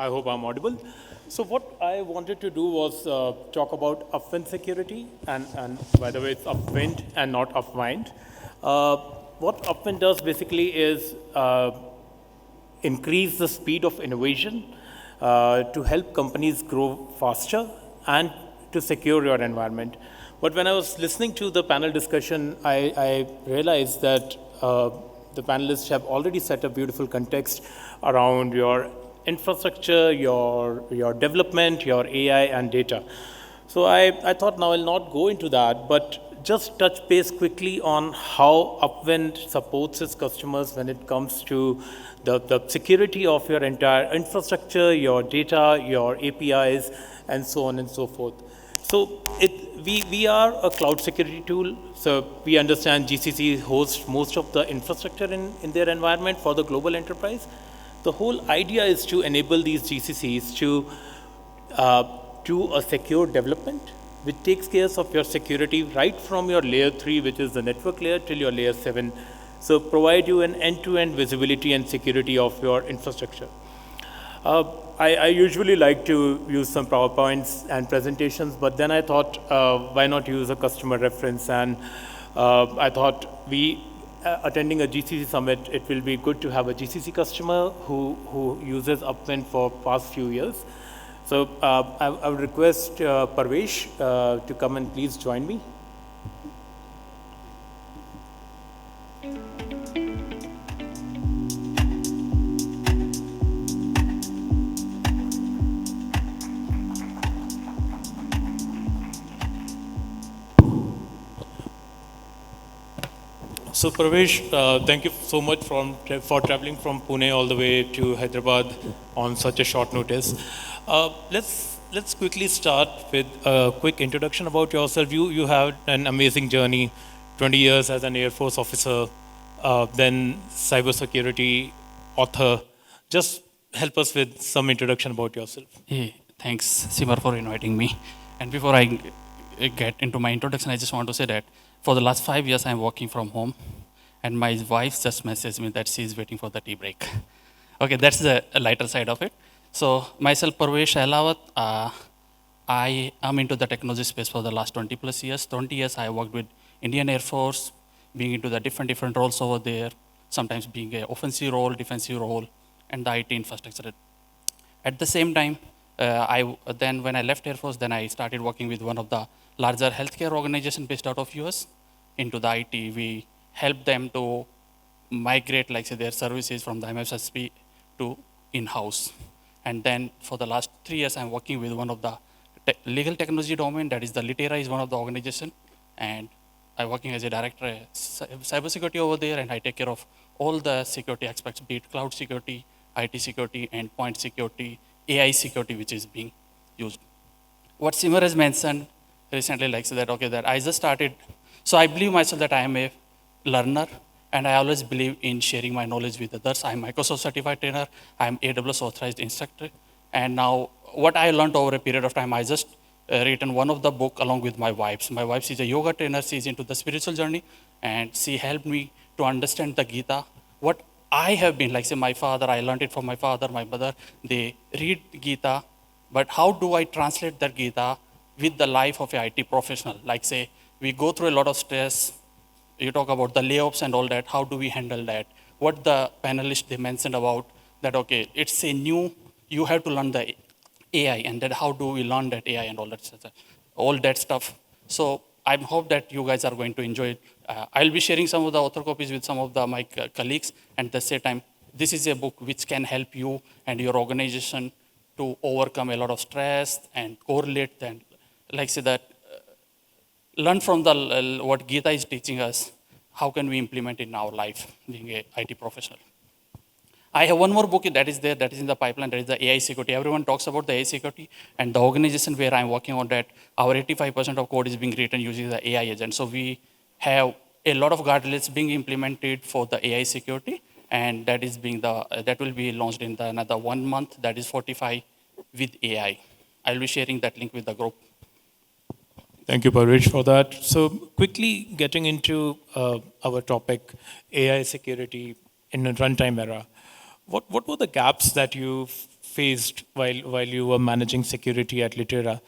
I hope I'm audible. So what I wanted to do was talk about Upwind security, and by the way, it's Upwind and not Upwind. What Upwind does basically is increase the speed of innovation to help companies grow faster and to secure your environment. But when I was listening to the panel discussion, I realized that the panelists have already set a beautiful context around your infrastructure, your development, your AI and data. So I thought now I'll not go into that, but just touch base quickly on how Upwind supports its customers when it comes to the security of your entire infrastructure, your data, your APIs, and so on and so forth. So we are a cloud security tool. So we understand GCC hosts most of the infrastructure in their environment for the global enterprise. The whole idea is to enable these GCCs to do a secure development, which takes care of your security right from your layer 3, which is the network layer, till your layer 7. So provide you an end-to-end visibility and security of your infrastructure. I usually like to use some PowerPoints and presentations, but then I thought, why not use a customer reference? And I thought attending a GCC summit, it will be good to have a GCC customer who uses Upwind for past few years. So I would request Parvesh to come and please join me. So Parvesh, thank you so much for traveling from Pune all the way to Hyderabad on such a short notice. Let's quickly start with a quick introduction about yourself. You have an amazing journey, 20 years as an Air Force officer, then cybersecurity author. Just help us with some introduction about yourself. Hey, thanks, Simar, for inviting me. And before I get into my introduction, I just want to say that for the last 5 years, I'm working from home, and my wife just messaged me that she's waiting for the tea break. Okay, that's the lighter side of it. So myself, Parvesh Ahlawat, I am into the technology space for the last 20 plus years. 20 years I worked with Indian Air Force, being into the different roles over there, sometimes being an offensive role, defensive role, and the IT infrastructure. At the same time, then when I left Air Force, then I started working with one of the larger healthcare organization based out of US into the IT. We help them to migrate, like say, their services from the MSSP to in-house. And then for the last 3 years, I'm working with one of the legal technology domain, that is the Litera is one of the organization. And I'm working as a director cybersecurity over there, and I take care of all the security aspects, be it cloud security, IT security, endpoint security, AI security, which is being used. What Simar has mentioned recently, like so that, okay, that I just started. So I believe myself that I am a learner, and I always believe in sharing my knowledge with others. I'm Microsoft certified trainer. I'm AWS authorized instructor. And now what I learned over a period of time, I just written one of the book along with my wife. My wife is a yoga trainer. She's into the spiritual journey, and she helped me to understand the Gita. What I have been, like say my father, I learned it from my father, my mother, they read Gita, but how do I translate that Gita with the life of a IT professional? Like say, we go through a lot of stress. You talk about the layoffs and all that. How do we handle that? What the panelists, they mentioned about that, okay, it's a new, you have to learn the AI, and then how do we learn that AI and all that stuff. So I hope that you guys are going to enjoy it. I'll be sharing some of the author copies with some of my colleagues, and at the same time, this is a book which can help you and your organization to overcome a lot of stress and correlate and like say that learn from the what Gita is teaching us. How can we implement it in our life, being a IT professional? I have one more book that is there, that is in the pipeline, that is the AI security. Everyone talks about the AI security, and the organization where I'm working on that, our 85% of code is being written using the AI agent. So we have a lot of guardrails being implemented for the AI security, and that is being that will be launched in another 1 month, that is Fortify with AI. I'll be sharing that link with the group. Thank you, Parvesh, for that. So quickly getting into our topic, AI security in a runtime era. What were the gaps that you faced while you were managing security at Litera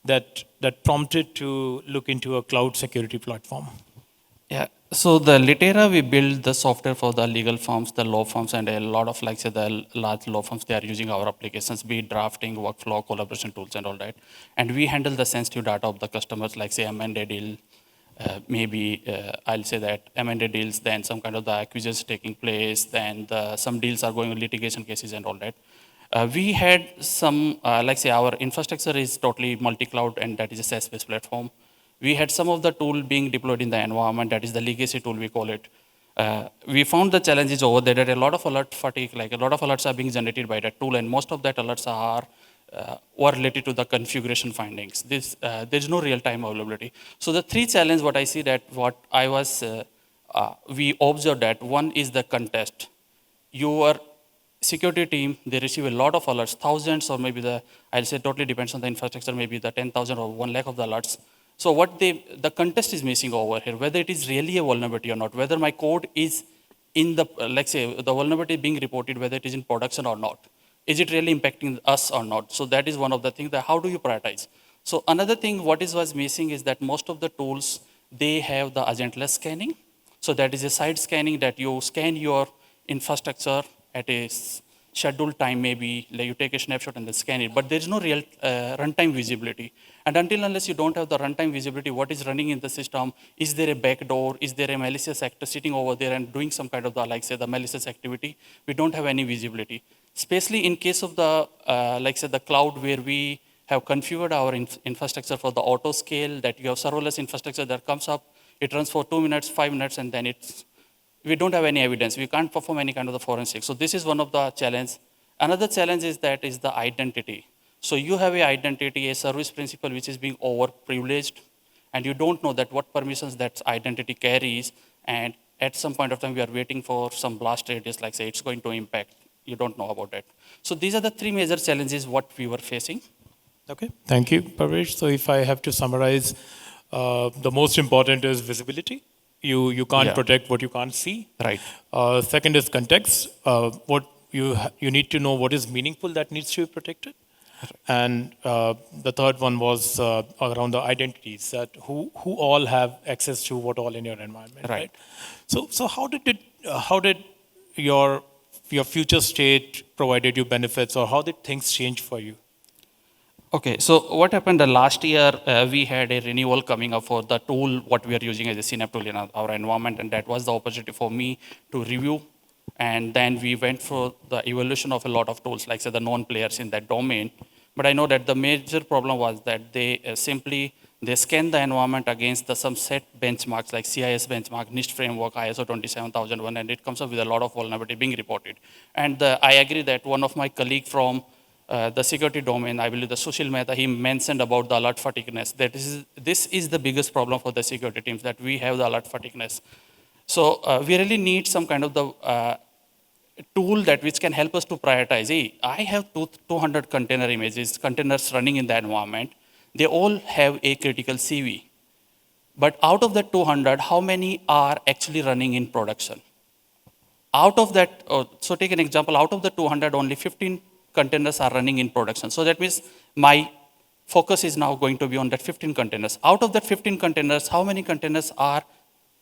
that prompted to look into a cloud security platform? Yeah. So the Litera, we build the software for the legal firms, the law firms, and a lot of like say the large law firms. They are using our applications, be it drafting, workflow, collaboration tools, and all that. And we handle the sensitive data of the customers, like say amended deal, maybe I'll say that amended deals, then some kind of the acquisitions taking place, then some deals are going on litigation cases and all that. We had some, like say our infrastructure is totally multi-cloud and that is a SaaS-based platform. We had some of the tool being deployed in the environment, that is the legacy tool we call it. We found the challenges over there that a lot of alert fatigue, like a lot of alerts are being generated by that tool and most of that alerts are were related to the configuration findings. There's no real-time availability. So the three challenges, what I see that what I was, we observed that one is the contest. Your security team, they receive a lot of alerts, thousands or maybe I'll say totally depends on the infrastructure, maybe the 10,000 or 1 lakh of the alerts. So the contest is missing over here, whether it is really a vulnerability or not, whether my code is in the, like say, the vulnerability being reported, whether it is in production or not. Is it really impacting us or not? So that is one of the things that how do you prioritize? So another thing was missing is that most of the tools, they have the agentless scanning. So that is a side scanning that you scan your infrastructure at a scheduled time, maybe like you take a snapshot and then scan it, but there is no real runtime visibility. And unless you don't have the runtime visibility, what is running in the system, is there a backdoor, is there a malicious actor sitting over there and doing some kind of the, like say the malicious activity, we don't have any visibility. Especially in case of the, like say the cloud where we have configured our infrastructure for the auto scale, that you have serverless infrastructure that comes up, it runs for 2 minutes, 5 minutes, and then we don't have any evidence. We can't perform any kind of the forensics. So this is one of the challenges. Another challenge is the identity. So you have a identity, a service principal which is being overprivileged, and you don't know that what permissions that identity carries, and at some point of time we are waiting for some blast radius, like say it's going to impact. You don't know about it. So these are the three major challenges what we were facing. Okay, thank you, Parvesh. So if I have to summarize, the most important is visibility. You can't protect what you can't see. Right. Second is context. What you need to know what is meaningful that needs to be protected. Right. And the third one was around the identities, that who all have access to what all in your environment. Right. So how did your future state provided you benefits, or how did things change for you? Okay, so what happened the last year, we had a renewal coming up for the tool, what we are using as a CNAP tool in our environment, and that was the opportunity for me to review. And then we went for the evaluation of a lot of tools, like say the known players in that domain. But I know that the major problem was that they they scan the environment against some set benchmarks like CIS benchmark, NIST framework, ISO 27001, and it comes up with a lot of vulnerability being reported. And I agree that one of my colleague from the security domain, I believe the Sushil Mehta, he mentioned about the alert fatigueness. This is the biggest problem for the security teams, that we have the alert fatigueness. So we really need some kind of the tool that which can help us to prioritize. Hey, I have 200 container images, containers running in the environment. They all have a critical CV. But out of that 200, how many are actually running in production? Out of that, so take an example, out of the 200, only 15 containers are running in production. So that means my focus is now going to be on that 15 containers. Out of that 15 containers, how many containers are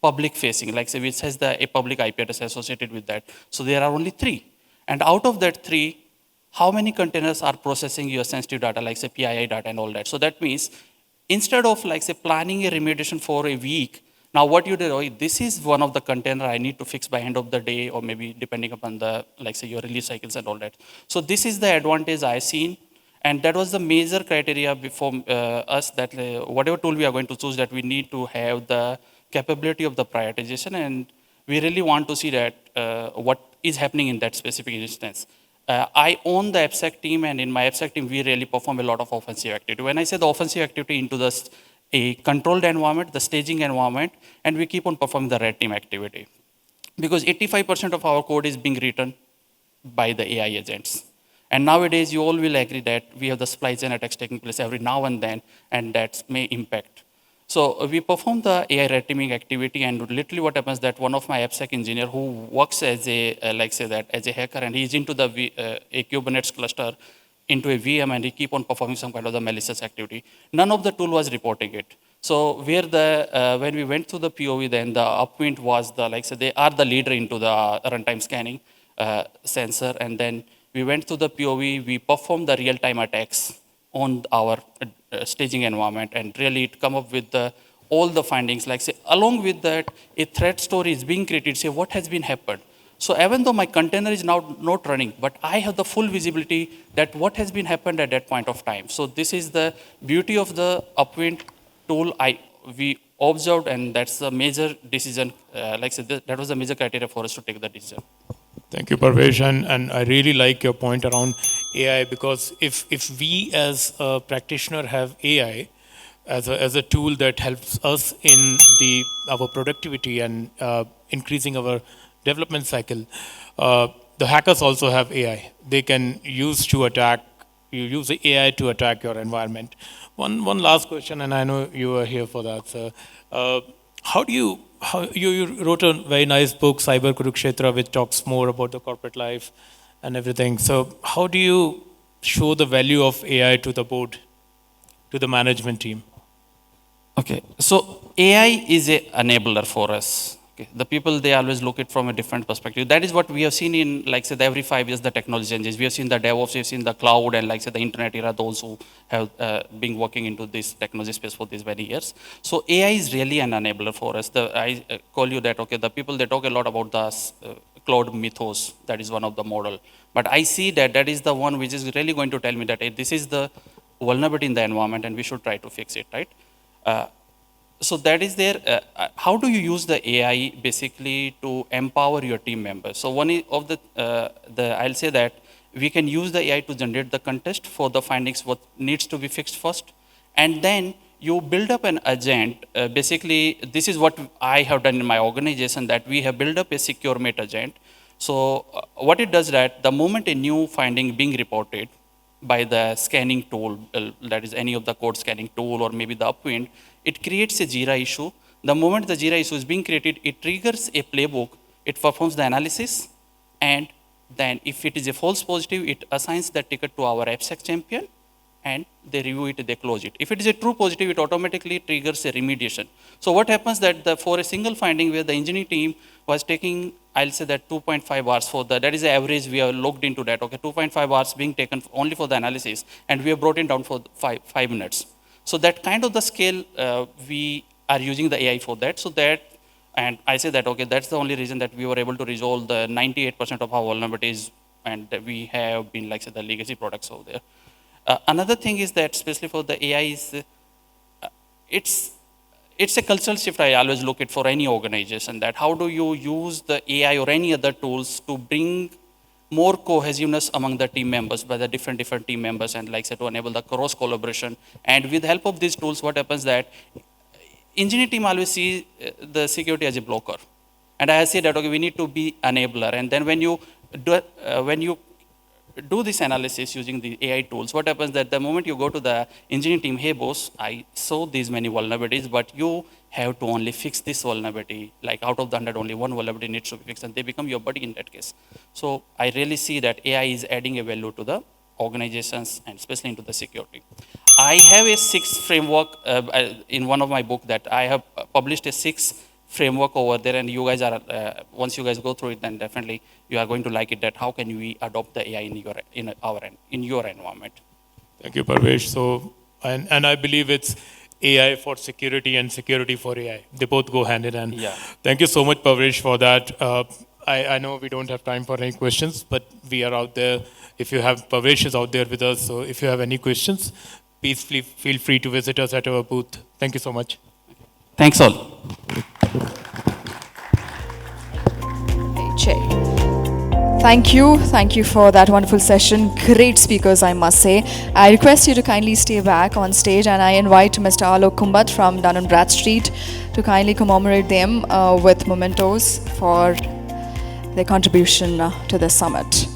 public facing, like say which has a public IP address associated with that? So there are only 3. And out of that 3, how many containers are processing your sensitive data, like say PII data and all that? So that means instead of like say planning a remediation for a week, now what you do, this is one of the container I need to fix by end of the day, or maybe depending upon the, like say your release cycles and all that. So this is the advantage I seen. And that was the major criteria before us, that whatever tool we are going to choose, that we need to have the capability of the prioritization. And we really want to see that what is happening in that specific instance. I own the AppSec team, and in my AppSec team, we really perform a lot of offensive activity. When I say the offensive activity into a controlled environment, the staging environment, and we keep on performing the red team activity. Because 85% of our code is being written by the AI agents. And nowadays, you all will agree that we have the supply chain attacks taking place every now and then, and that may impact. So we perform the AI red teaming activity, and literally what happens that one of my AppSec engineer who works as a, like say that, as a hacker, and he's into the a Kubernetes cluster into a VM, and he keep on performing some kind of the malicious activity. None of the tool was reporting it. So where the, when we went through the POV, then the Upwind was the, like say, they are the leader into the runtime scanning sensor, and then we went through the POV, we performed the real-time attacks on our staging environment, and really it come up with the, all the findings, like say, along with that, a threat story is being created, say what has been happened. So even though my container is now not running, but I have the full visibility that what has been happened at that point of time. So this is the beauty of the Upwind tool we observed, and that's the major decision, like say, that was the major criteria for us to take the decision. Thank you, Parvesh, and I really like your point around AI, because if we as a practitioner have AI as a tool that helps us in our productivity and increasing our development cycle, the hackers also have AI. They can use the AI to attack your environment. One last question, and I know you are here for that, sir. You wrote a very nice book, Cyber Kurukshetra, which talks more about the corporate life and everything. So how do you show the value of AI to the board, to the management team? Okay, so AI is an enabler for us. Okay. The people, they always look it from a different perspective. That is what we have seen in, like say, every 5 years, the technology changes. We have seen the DevOps, we have seen the cloud, and like say, the internet era, those who have been working into this technology space for these many years. So AI is really an enabler for us. I call you that, okay, the people, they talk a lot about the cloud mythos. That is one of the model. But I see that that is the one which is really going to tell me that, hey, this is the vulnerability in the environment, and we should try to fix it, right? So that is there. How do you use the AI basically to empower your team members? So one of the I'll say that we can use the AI to generate the context for the findings what needs to be fixed first, and then you build up an agent. Basically, this is what I have done in my organization, that we have built up a secure mate agent. So what it does that the moment a new finding being reported by the scanning tool, that is any of the code scanning tool or maybe the Upwind, it creates a Jira issue. The moment the Jira issue is being created, it triggers a playbook, it performs the analysis, and then if it is a false positive, it assigns that ticket to our AppSec champion, and they review it, they close it. If it is a true positive, it automatically triggers a remediation. So what happens that for a single finding where the engineering team was taking, I'll say that 2.5 hours for that is the average we have looked into that, okay, 2.5 hours being taken only for the analysis, and we have brought it down for 5 minutes. So that kind of the scale, we are using the AI for that. So that, and I say that, okay, that's the only reason that we were able to resolve the 98% of our vulnerabilities, and we have been, like say, the legacy products over there. Another thing is that, especially for the AI, is it's a cultural shift. I always look at for any organization, that how do you use the AI or any other tools to bring more cohesiveness among the team members, by the different team members, and like say to enable the cross collaboration. And with the help of these tools, what happens that engineering team always see the security as a blocker, and I say that, okay, we need to be enabler. And then when you do this analysis using the AI tools, what happens that the moment you go to the engineering team, hey boss, I saw these many vulnerabilities, but you have to only fix this vulnerability. Like out of the 100, only one vulnerability needs to be fixed, and they become your buddy in that case. So I really see that AI is adding a value to the organizations, and especially into the security. I have a 6 framework in one of my book, that I have published a 6 framework over there, and you guys are, once you guys go through it, then definitely you are going to like it, that how can we adopt the AI in your environment. Thank you, Parvesh. So, and I believe it's AI for security and security for AI. They both go hand in hand. Yeah. Thank you so much, Parvesh, for that. I know we don't have time for any questions, but we are out there. If you have, Parvesh is out there with us, so if you have any questions, please feel free to visit us at our booth. Thank you so much. Thanks all. Che. Thank you for that wonderful session. Great speakers, I must say. I request you to kindly stay back on stage, and I invite Mr. Alok Kumbat from Dun & Bradstreet to kindly commemorate them with mementos for their contribution to the summit.